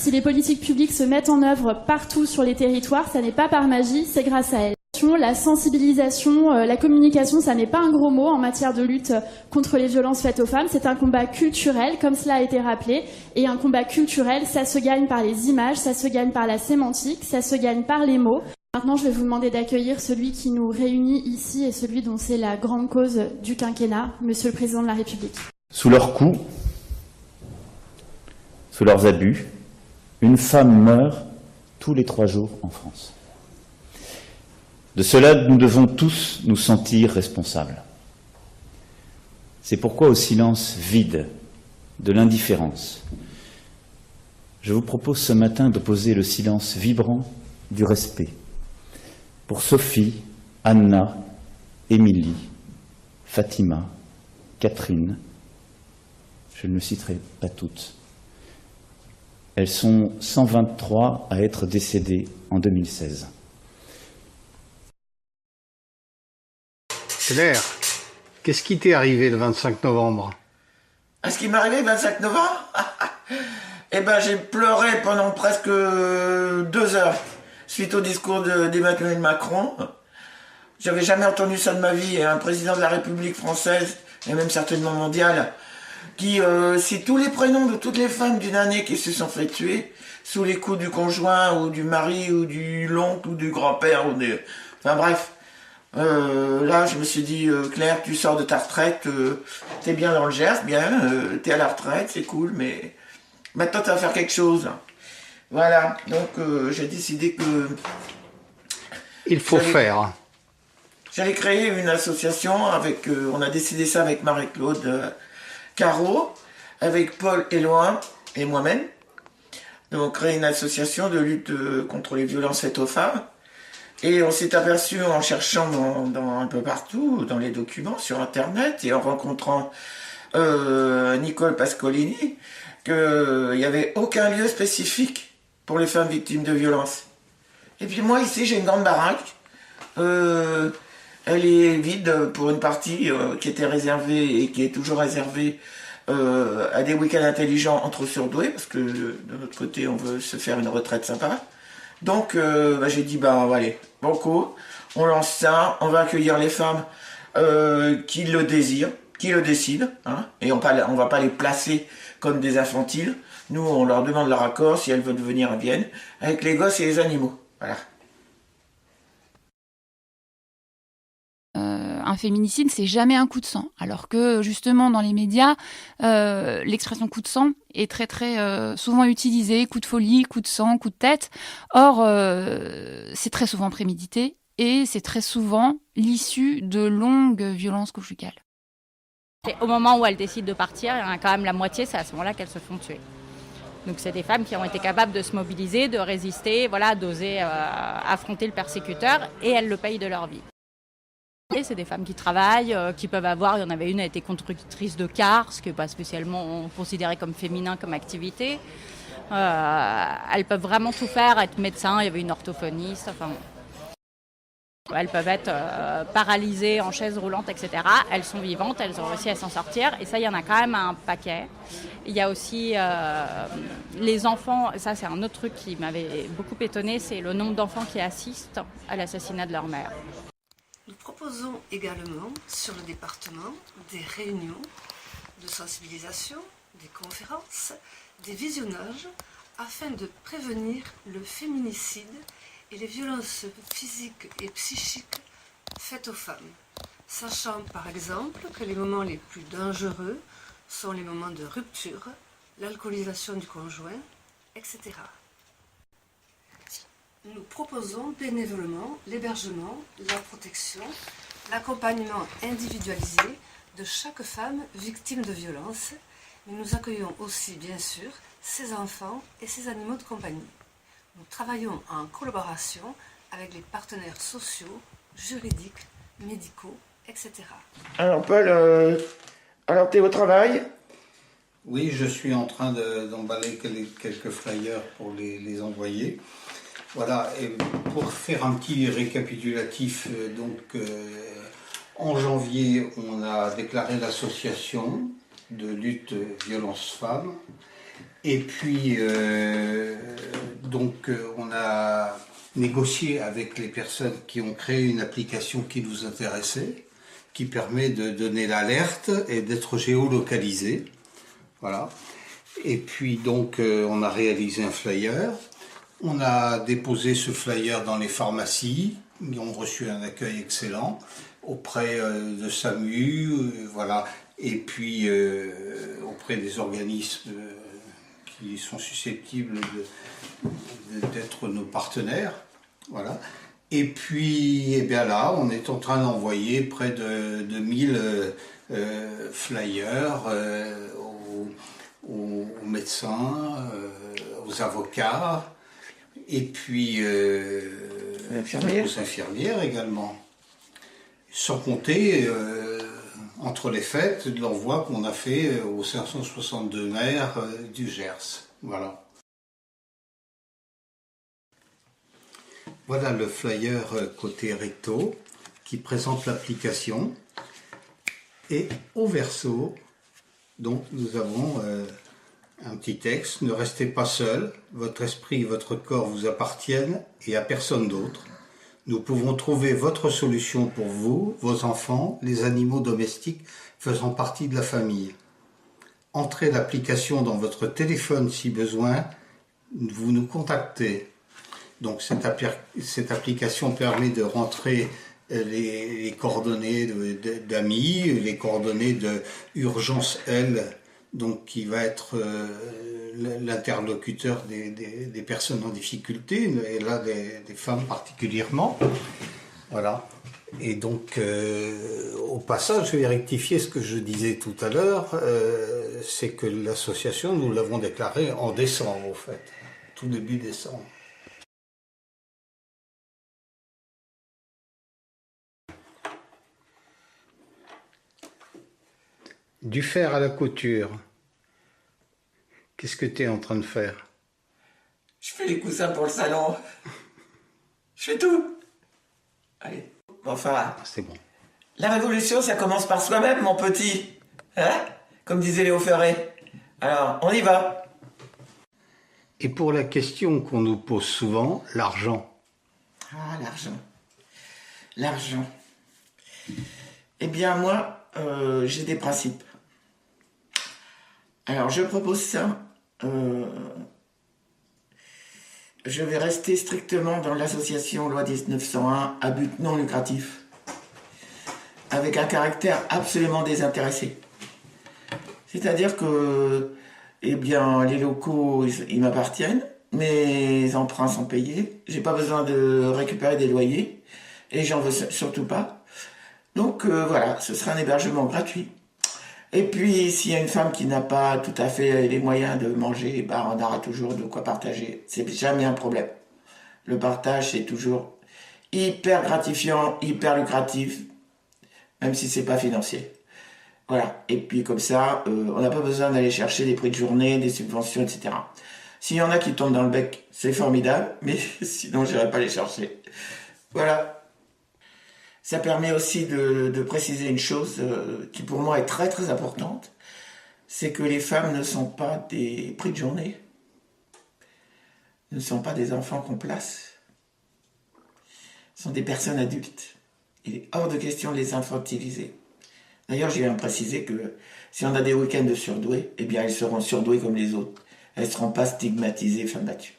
Si les politiques publiques se mettent en œuvre partout sur les territoires, ça n'est pas par magie, c'est grâce à elles. La sensibilisation, la communication, ça n'est pas un gros mot en matière de lutte contre les violences faites aux femmes. C'est un combat culturel, comme cela a été rappelé. Et un combat culturel, ça se gagne par les images, ça se gagne par la sémantique, ça se gagne par les mots. Maintenant, je vais vous demander d'accueillir celui qui nous réunit ici et celui dont c'est la grande cause du quinquennat, Monsieur le Président de la République. Sous leurs coups, sous leurs abus, une femme meurt tous les 3 jours en France. De cela, nous devons tous nous sentir responsables. C'est pourquoi, au silence vide de l'indifférence, je vous propose ce matin d'opposer le silence vibrant du respect pour Sophie, Anna, Émilie, Fatima, Catherine. Je ne le citerai pas toutes. Elles sont 123 à être décédées en 2016. Claire, qu'est-ce qui t'est arrivé le 25 novembre? Ce qui m'est arrivé le 25 novembre Eh ben, j'ai pleuré pendant presque 2 heures suite au discours d'Emmanuel Macron. J'avais jamais entendu ça de ma vie. Un président de la République française, et même certainement mondiale, qui cite tous les prénoms de toutes les femmes d'une année qui se sont fait tuer sous les coups du conjoint ou du mari ou du l'oncle ou du grand-père. Enfin bref. Là, je me suis dit, Claire, tu sors de ta retraite, t'es bien dans le Gers, bien, t'es à la retraite, c'est cool, mais maintenant tu vas faire quelque chose. Voilà, donc j'ai décidé que... Il faut faire. J'allais créer une association avec, on a décidé ça avec Marie-Claude Caro, avec Paul Éloin et moi-même. Donc créer une association de lutte contre les violences faites aux femmes. Et on s'est aperçu en cherchant un peu partout, dans les documents, sur Internet, et en rencontrant Nicole Pascolini, qu'il n'y avait aucun lieu spécifique pour les femmes victimes de violences. Et puis moi, ici, j'ai une grande baraque. Elle est vide pour une partie qui était réservée et qui est toujours réservée à des week-ends intelligents entre surdoués, parce que de notre côté, on veut se faire une retraite sympa. Donc j'ai dit, allez, banco, on lance ça, on va accueillir les femmes qui le désirent, qui le décident, hein, et on va pas les placer comme des infantiles. Nous, on leur demande leur accord, si elles veulent venir, elles viennent, avec les gosses et les animaux. Voilà. Un féminicide, c'est jamais un coup de sang. Alors que, justement, dans les médias, l'expression coup de sang est très, très souvent utilisée. Coup de folie, coup de sang, coup de tête. Or, c'est très souvent prémédité et c'est très souvent l'issue de longues violences conjugales. Et au moment où elles décident de partir, il y en a quand même la moitié, c'est à ce moment-là qu'elles se font tuer. Donc c'est des femmes qui ont été capables de se mobiliser, de résister, voilà, d'oser affronter le persécuteur, et elles le payent de leur vie. Et c'est des femmes qui travaillent, qui peuvent avoir, il y en avait une, elle était constructrice de cars, ce qui n'est pas spécialement considéré comme féminin comme activité. Elles peuvent vraiment tout faire, être médecin, il y avait une orthophoniste, enfin... Elles peuvent être paralysées en chaise roulante, etc. Elles sont vivantes, elles ont réussi à s'en sortir. Et ça, il y en a quand même un paquet. Il y a aussi les enfants. Ça, c'est un autre truc qui m'avait beaucoup étonnée. C'est le nombre d'enfants qui assistent à l'assassinat de leur mère. Nous proposons également sur le département des réunions de sensibilisation, des conférences, des visionnages afin de prévenir le féminicide et les violences physiques et psychiques faites aux femmes, sachant par exemple que les moments les plus dangereux sont les moments de rupture, l'alcoolisation du conjoint, etc. Nous proposons bénévolement l'hébergement, la protection, l'accompagnement individualisé de chaque femme victime de violences, mais nous accueillons aussi bien sûr ses enfants et ses animaux de compagnie. Nous travaillons en collaboration avec les partenaires sociaux, juridiques, médicaux, etc. Alors Paul, alors t'es au travail? Oui, je suis en train d'emballer quelques flyers pour les envoyer. Voilà, et pour faire un petit récapitulatif, en janvier, on a déclaré l'association de lutte violence femmes. Et puis, on a négocié avec les personnes qui ont créé une application qui nous intéressait, qui permet de donner l'alerte et d'être géolocalisé. Voilà. Et puis donc, on a réalisé un flyer. On a déposé ce flyer dans les pharmacies. Ils ont reçu un accueil excellent auprès de SAMU, voilà. Et puis auprès des organismes qui sont susceptibles d'être nos partenaires. Voilà. Et puis, eh bien là, on est en train d'envoyer près de 1000 flyers aux médecins, aux avocats, et puis aux infirmières également. Sans compter, entre les fêtes, de l'envoi qu'on a fait aux 562 maires du Gers. Voilà. Voilà le flyer côté recto qui présente l'application. Et au verso, donc, nous avons un petit texte. Ne restez pas seul. Votre esprit et votre corps vous appartiennent et à personne d'autre. Nous pouvons trouver votre solution pour vous, vos enfants, les animaux domestiques faisant partie de la famille. Entrez l'application dans votre téléphone si besoin. Vous nous contactez. Donc cette application permet de rentrer les coordonnées d'amis, les coordonnées de Urgence L, donc qui va être l'interlocuteur des personnes en difficulté, et là des femmes particulièrement. Voilà. Et donc, au passage, je vais rectifier ce que je disais tout à l'heure, c'est que l'association, nous l'avons déclarée en décembre, au fait, tout début décembre. Du fer à la couture. Qu'est-ce que tu es en train de faire? Je fais les coussins pour le salon. Je fais tout. Allez. Bon, enfin, C'est bon. la révolution, ça commence par soi-même, mon petit. Hein? Comme disait Léo Ferré. Alors, on y va. Et pour la question qu'on nous pose souvent, l'argent. Ah, l'argent. L'argent. Eh bien, moi, j'ai des principes. Alors, je propose ça. Je vais rester strictement dans l'association loi 1901 à but non lucratif, avec un caractère absolument désintéressé. C'est-à-dire que, eh bien, les locaux, ils m'appartiennent, mes emprunts sont payés, j'ai pas besoin de récupérer des loyers, et j'en veux surtout pas. Donc voilà, ce sera un hébergement gratuit. Et puis, s'il y a une femme qui n'a pas tout à fait les moyens de manger, bah, on aura toujours de quoi partager. C'est jamais un problème. Le partage, c'est toujours hyper gratifiant, hyper lucratif, même si c'est pas financier. Voilà. Et puis, comme ça, on n'a pas besoin d'aller chercher des prix de journée, des subventions, etc. S'il y en a qui tombent dans le bec, c'est formidable, mais sinon, j'irai pas les chercher. Voilà. Ça permet aussi de préciser une chose qui pour moi est très très importante, c'est que les femmes ne sont pas des prix de journée, ne sont pas des enfants qu'on place, ce sont des personnes adultes. Il est hors de question de les infantiliser. D'ailleurs, je viens de préciser que si on a des week-ends de surdoués, eh bien elles seront surdouées comme les autres. Elles ne seront pas stigmatisées, femmes battues.